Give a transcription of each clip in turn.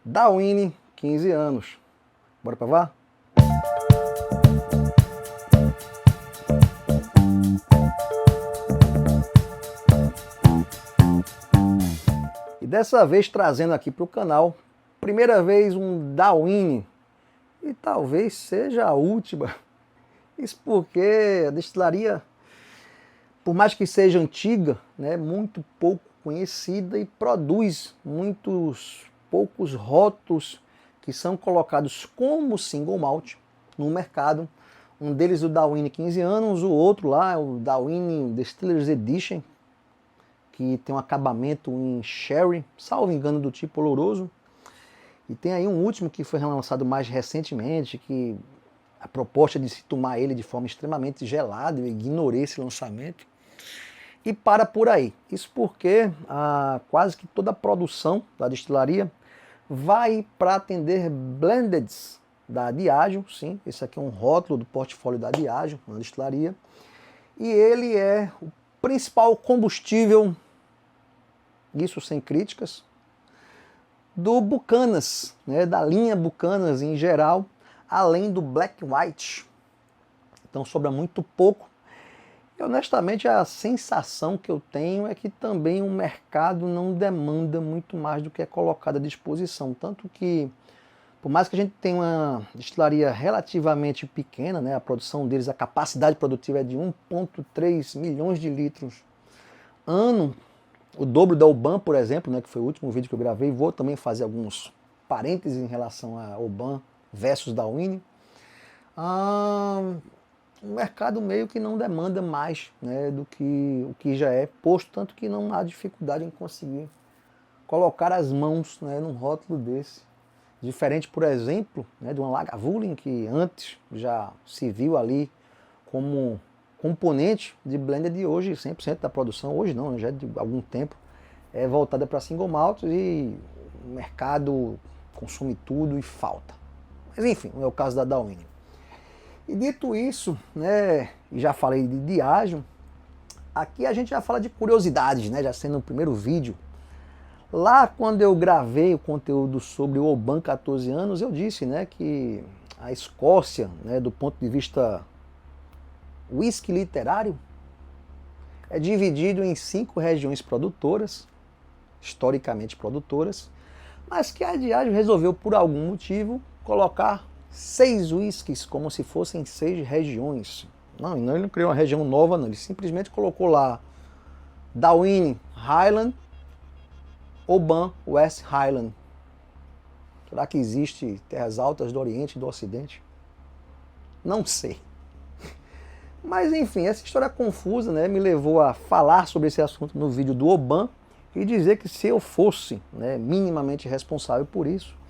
Dawine, 15 anos. Bora provar? E dessa vez trazendo aqui para o canal, primeira vez um Dawine, e talvez seja a última. Isso porque a destilaria, por mais que seja antiga, né, muito pouco conhecida e produz muitos poucos rótulos que são colocados como single malt no mercado. Um deles o Dawine 15 anos, o outro lá é o Dawine Distillers Edition, que tem um acabamento em sherry, salvo engano, do tipo oloroso. E tem aí um último que foi relançado mais recentemente, que a proposta de se tomar ele de forma extremamente gelada, eu ignorei esse lançamento. E para por aí. Isso porque quase que toda a produção da destilaria vai para atender blendeds da Diageo, sim, esse aqui é um rótulo do portfólio da Diageo, uma destilaria, e ele é o principal combustível, isso sem críticas, do Buchanan, né, da linha Buchanan em geral, além do Black White. Então sobra muito pouco. E honestamente a sensação que eu tenho é que também o mercado não demanda muito mais do que é colocado à disposição. Tanto que, por mais que a gente tenha uma destilaria relativamente pequena, né, a produção deles, a capacidade produtiva é de 1,3 milhões de litros ano, o dobro da Oban, por exemplo, né, que foi o último vídeo que eu gravei. Vou também fazer alguns parênteses em relação a Oban versus Dawine. O mercado meio que não demanda mais, né, do que o que já é posto, tanto que não há dificuldade em conseguir colocar as mãos, né, num rótulo desse. Diferente, por exemplo, né, de uma Lagavulin, que antes já se viu ali como componente de blended, de hoje 100% da produção, hoje não, já de algum tempo, é voltada para single malt e o mercado consome tudo e falta. Mas enfim, não é o caso da Dawine. E dito isso, né, e já falei de Diageo, aqui a gente já fala de curiosidades, né, já sendo o primeiro vídeo. Lá quando eu gravei o conteúdo sobre o Oban 14 anos, eu disse, né, que a Escócia, né, do ponto de vista whisky literário, é dividido em 5 regiões produtoras, historicamente produtoras, mas que a Diageo resolveu, por algum motivo, colocar 6 whiskies como se fossem 6 regiões. Não, ele não criou uma região nova, não. Ele simplesmente colocou lá Dawine Highland, Oban West Highland. Será que existe terras altas do Oriente e do Ocidente? Não sei. Mas enfim, essa história confusa, né, me levou a falar sobre esse assunto no vídeo do Oban e dizer que se eu fosse, né, minimamente responsável por isso,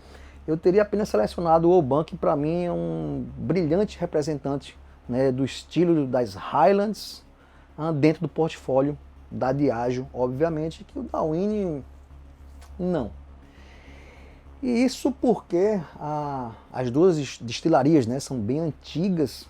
eu teria apenas selecionado o Oban, que para mim é um brilhante representante, né, do estilo das Highlands dentro do portfólio da Diageo, obviamente, que o Dawine não. E isso porque as duas destilarias, né, são bem antigas,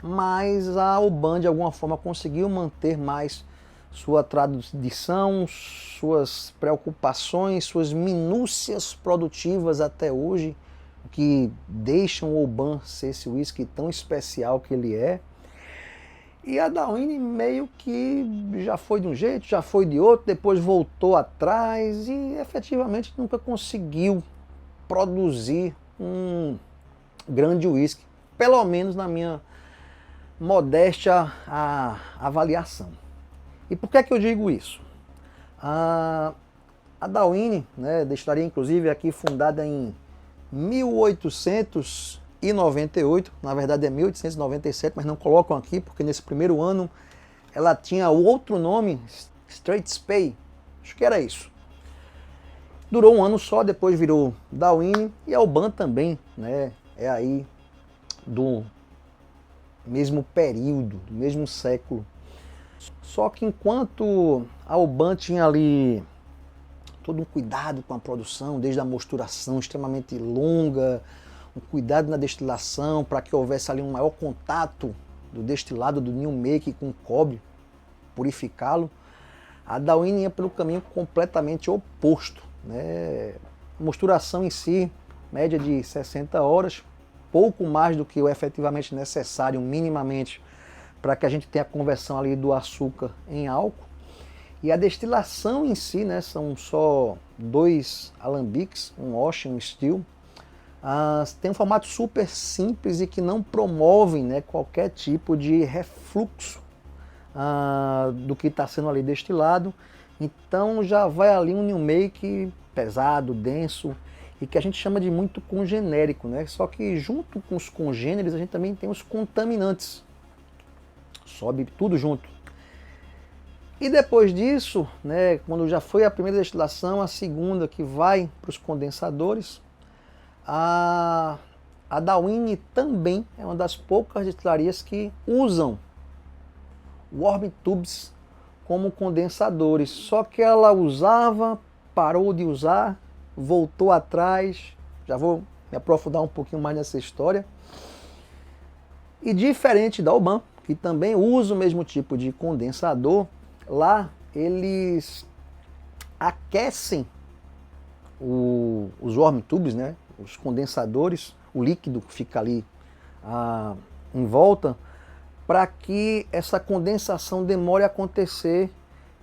mas a Oban de alguma forma conseguiu manter mais sua tradição, suas preocupações, suas minúcias produtivas até hoje, que deixam o Oban ser esse whisky tão especial que ele é. E a Dawine meio que já foi de um jeito, já foi de outro, depois voltou atrás e efetivamente nunca conseguiu produzir um grande whisky, pelo menos na minha modéstia avaliação. E por que é que eu digo isso? A Dawine, né, destilaria inclusive aqui fundada em 1898, na verdade é 1897, mas não colocam aqui porque nesse primeiro ano ela tinha outro nome, Strathspey, acho que era isso. Durou um ano só, depois virou Dawine, e a Oban também, né, é aí do mesmo período, do mesmo século. Só que enquanto a Oban tinha ali todo um cuidado com a produção, desde a mosturação extremamente longa, um cuidado na destilação para que houvesse ali um maior contato do destilado do new make com o cobre, purificá-lo, a Dawine ia pelo caminho completamente oposto, né? mosturação em si, média de 60 horas, pouco mais do que o efetivamente necessário, minimamente, para que a gente tenha a conversão ali do açúcar em álcool. E a destilação em si, né, são só 2 alambiques, um wash e um still. Tem um formato super simples e que não promovem, né, qualquer tipo de refluxo do que está sendo ali destilado. Então já vai ali um new make pesado, denso, e que a gente chama de muito congenérico, né? Só que junto com os congêneres a gente também tem os contaminantes. Sobe tudo junto. E depois disso, né, quando já foi a primeira destilação, a segunda que vai para os condensadores, a Dawine também é uma das poucas destilarias que usam warm tubes como condensadores. Só que ela usava, parou de usar, voltou atrás. Já vou me aprofundar um pouquinho mais nessa história. E diferente da Oban, que também usa o mesmo tipo de condensador, lá eles aquecem os warm tubes, né? Os condensadores, o líquido que fica ali em volta, para que essa condensação demore a acontecer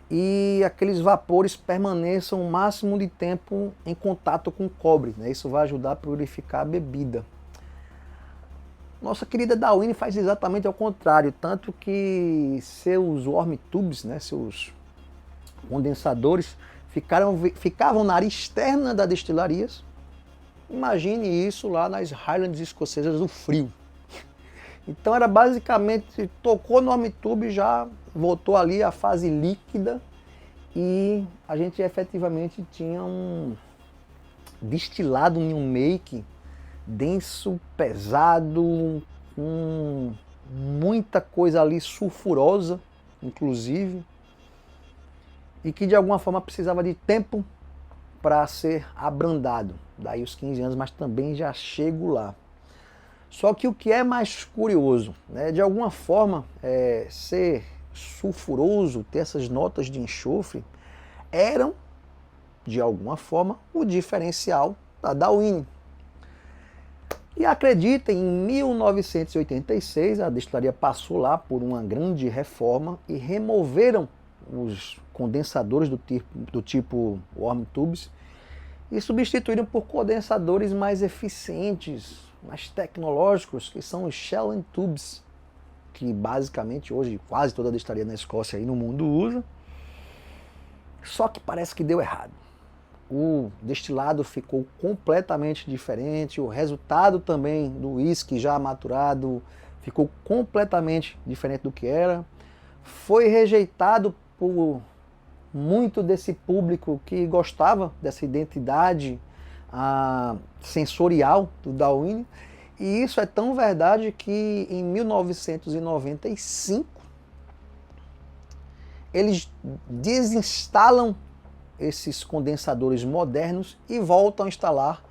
e aqueles vapores permaneçam o máximo de tempo em contato com o cobre, né? Isso vai ajudar a purificar a bebida. Nossa querida Dawine faz exatamente ao contrário, tanto que seus warm tubes, né, seus condensadores, ficavam na área externa das destilarias. Imagine isso lá nas Highlands escocesas do frio. Então era basicamente, tocou no warm tube, já voltou ali a fase líquida e a gente efetivamente tinha um destilado em um make denso, pesado, com muita coisa ali sulfurosa, inclusive, e que de alguma forma precisava de tempo para ser abrandado. Daí os 15 anos, mas também já chego lá. Só que o que é mais curioso, né, de alguma forma, ser sulfuroso, ter essas notas de enxofre, eram, de alguma forma, o diferencial da Dawine. E acreditem, em 1986, a destilaria passou lá por uma grande reforma e removeram os condensadores do tipo warm tubes e substituíram por condensadores mais eficientes, mais tecnológicos, que são os Shell tubes, que basicamente hoje quase toda destilaria na Escócia e no mundo usa. Só que parece que deu errado. O destilado ficou completamente diferente, o resultado também do uísque já maturado ficou completamente diferente do que era. Foi rejeitado por muito desse público que gostava dessa identidade sensorial do Dawine. E isso é tão verdade que em 1995 eles desinstalam esses condensadores modernos e voltam a instalar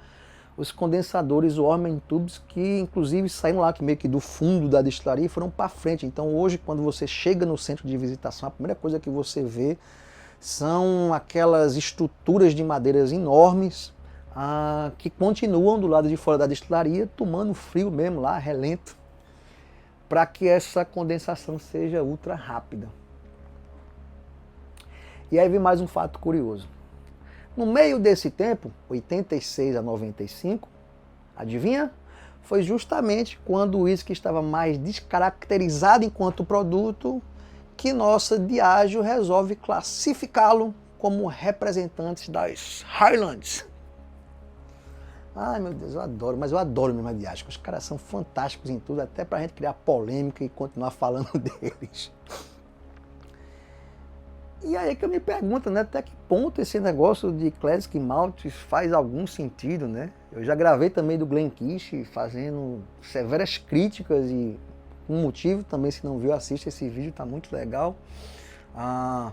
os condensadores warm tubes, que inclusive saíram lá que meio que do fundo da destilaria e foram para frente. Então hoje, quando você chega no centro de visitação, a primeira coisa que você vê são aquelas estruturas de madeiras enormes que continuam do lado de fora da destilaria, tomando frio mesmo lá, relento, para que essa condensação seja ultra rápida. E aí vem mais um fato curioso. No meio desse tempo, 86 a 95, adivinha? Foi justamente quando o uísque estava mais descaracterizado enquanto produto que nossa Diageo resolve classificá-lo como representante das Highlands. Ai meu Deus, eu adoro mesmo a Diageo. Os caras são fantásticos em tudo, até pra gente criar polêmica e continuar falando deles. E aí que eu me pergunto, né, até que ponto esse negócio de Classic Malts faz algum sentido, né? Eu já gravei também do Glenfiddich fazendo severas críticas e um motivo também, se não viu, assiste esse vídeo, tá muito legal.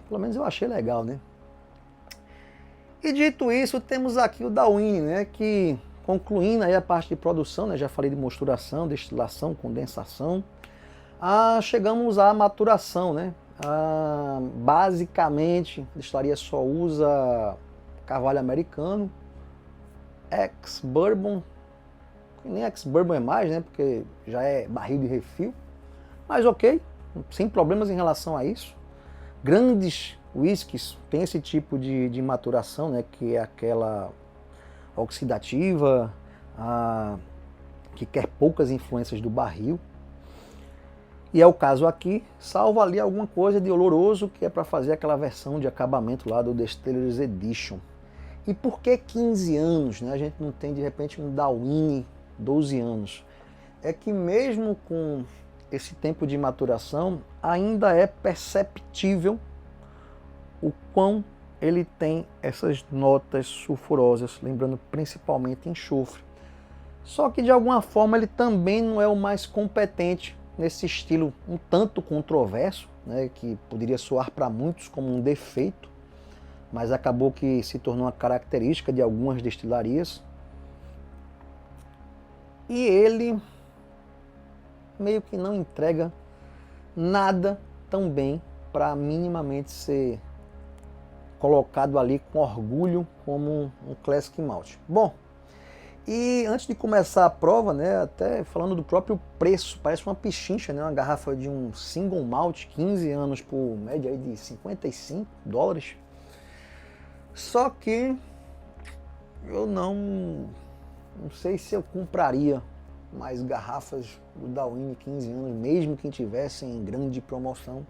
Pelo menos eu achei legal, né? E dito isso, temos aqui o Dawine, né, que concluindo aí a parte de produção, né, já falei de mosturação, destilação, condensação, chegamos à maturação, né? Basicamente, a destilaria só usa carvalho americano, ex-bourbon, nem ex-bourbon é mais, né, porque já é barril de refil, mas ok, sem problemas em relação a isso. Grandes whiskies têm esse tipo de maturação, né, que é aquela oxidativa, que quer poucas influências do barril. E é o caso aqui, salvo ali alguma coisa de oloroso, que é para fazer aquela versão de acabamento lá do Distillers Edition. E por que 15 anos? Né? A gente não tem de repente um Dalwhinnie 12 anos. É que mesmo com esse tempo de maturação, ainda é perceptível o quão ele tem essas notas sulfurosas, lembrando principalmente enxofre. Só que de alguma forma ele também não é o mais competente nesse estilo um tanto controverso, né, que poderia soar para muitos como um defeito, mas acabou que se tornou uma característica de algumas destilarias. E ele meio que não entrega nada tão bem para minimamente ser colocado ali com orgulho como um Classic Malt. Bom, e antes de começar a prova, né, até falando do próprio preço, parece uma pichincha, né, uma garrafa de um Single Malt, 15 anos por média aí de $55. Só que eu não sei se eu compraria mais garrafas do Dalwhinnie 15 anos, mesmo que tivessem em grande promoção.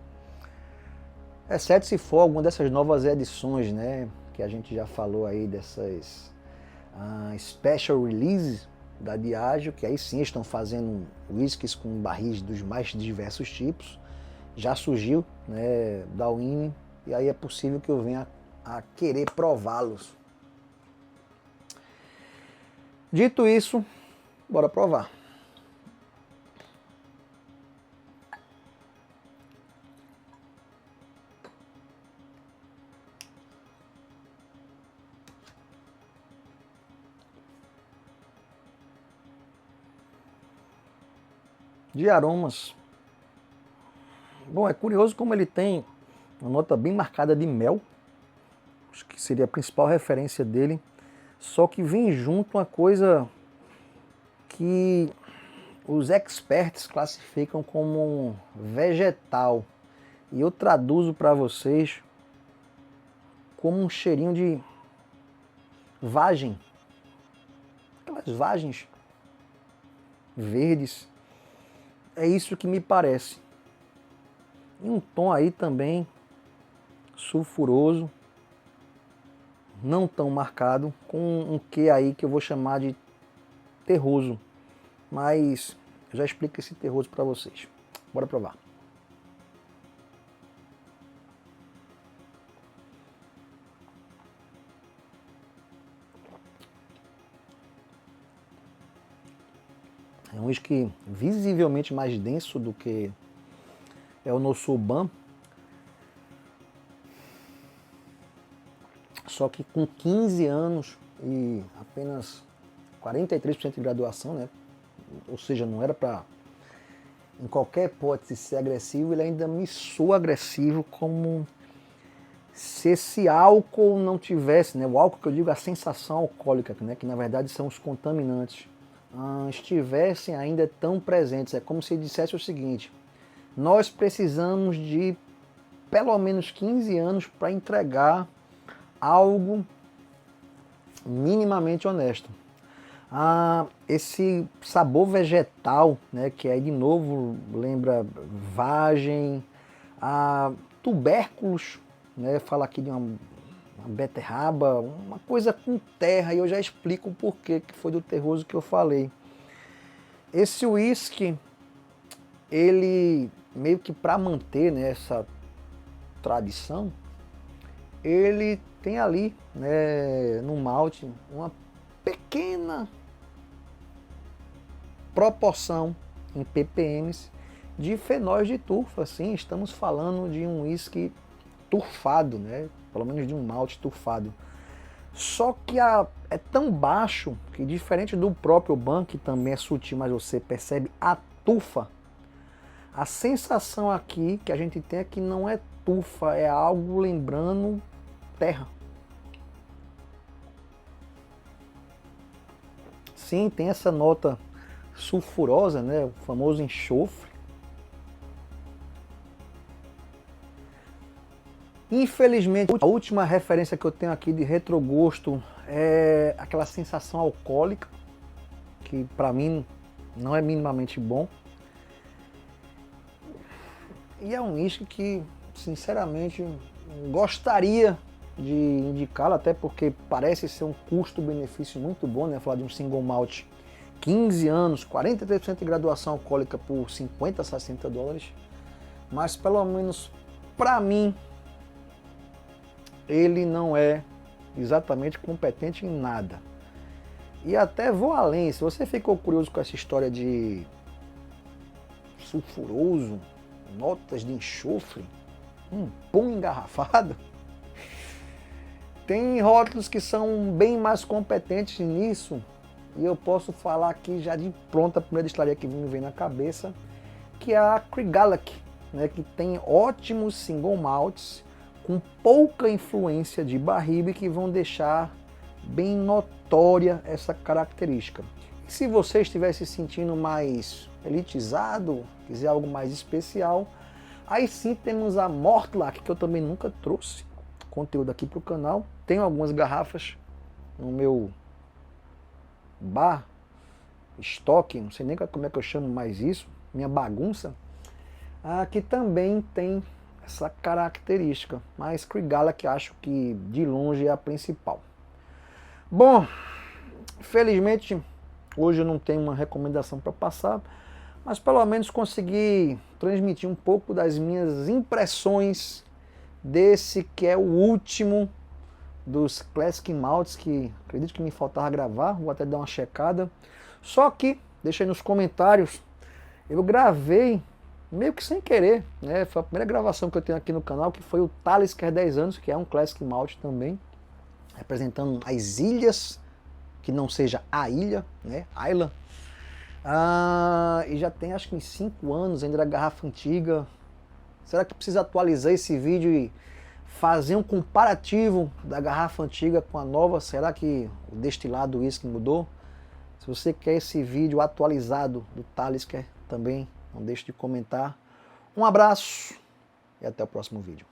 Exceto se for alguma dessas novas edições, né, que a gente já falou aí dessas special releases da Diageo, que aí sim estão fazendo whiskies com barris dos mais diversos tipos. Já surgiu, né, Dalwhinnie, e aí é possível que eu venha a querer prová-los. Dito isso, bora provar. De aromas, bom, é curioso como ele tem uma nota bem marcada de mel, acho que seria a principal referência dele, só que vem junto uma coisa que os experts classificam como vegetal, e eu traduzo para vocês como um cheirinho de vagem, aquelas vagens verdes. É isso que me parece. E um tom aí também sulfuroso, não tão marcado, com um quê aí que eu vou chamar de terroso. Mas eu já explico esse terroso para vocês. Bora provar. É um whisky visivelmente mais denso do que é o nosso Ban, só que com 15 anos e apenas 43% de graduação, né? Ou seja, não era para em qualquer hipótese ser agressivo, ele ainda me soa agressivo, como se esse álcool não tivesse, né? O álcool que eu digo, a sensação alcoólica, né? Que na verdade são os contaminantes, estivessem ainda tão presentes. É como se dissesse o seguinte: nós precisamos de pelo menos 15 anos para entregar algo minimamente honesto. Esse sabor vegetal, né, que aí de novo lembra vagem, tubérculos, né, fala aqui de uma beterraba, uma coisa com terra, e eu já explico o porquê que foi do terroso que eu falei. Esse whisky, ele meio que para manter, né, essa tradição, ele tem ali, né, no malte uma pequena proporção em ppms de fenóis de turfa. Sim, estamos falando de um whisky turfado, né, pelo menos de um malte turfado. Só que é tão baixo que, diferente do próprio Ban, que também é sutil, mas você percebe a tufa, a sensação aqui que a gente tem é que não é tufa, é algo lembrando terra. sim, tem essa nota sulfurosa, né? O famoso enxofre. Infelizmente, a última referência que eu tenho aqui de retrogosto é aquela sensação alcoólica, que para mim não é minimamente bom. E é um uísque que, sinceramente, gostaria de indicá-lo, até porque parece ser um custo-benefício muito bom, né? Falar de um single malt, 15 anos, 43% de graduação alcoólica por 50 a 60 dólares. Mas pelo menos para mim, ele não é exatamente competente em nada. E até vou além, se você ficou curioso com essa história de sulfuroso, notas de enxofre, pão engarrafado, tem rótulos que são bem mais competentes nisso, e eu posso falar aqui já de pronta a primeira destilaria que me vem na cabeça, que é a Craigellachie, né, que tem ótimos single malts, com pouca influência de barriga, que vão deixar bem notória essa característica. E se você estiver se sentindo mais elitizado, quiser algo mais especial, aí sim temos a Mortlach, que eu também nunca trouxe conteúdo aqui para o canal. Tenho algumas garrafas no meu bar, estoque, não sei nem como é que eu chamo mais isso, minha bagunça, que também tem essa característica, mas Craigellachie acho que de longe é a principal. Bom, felizmente hoje eu não tenho uma recomendação para passar, mas pelo menos consegui transmitir um pouco das minhas impressões desse que é o último dos Classic Malts, que acredito que me faltava gravar, vou até dar uma checada. Só que, deixa aí nos comentários, eu gravei meio que sem querer, né? Foi a primeira gravação que eu tenho aqui no canal, que foi o Talisker 10 anos, que é um Classic Malt também, representando as ilhas, que não seja a ilha, né? Isla. E já tem acho que uns 5 anos, ainda da garrafa antiga. Será que precisa atualizar esse vídeo e fazer um comparativo da garrafa antiga com a nova? Será que o destilado do uísque mudou? Se você quer esse vídeo atualizado do Talisker também, não deixe de comentar. Um abraço e até o próximo vídeo.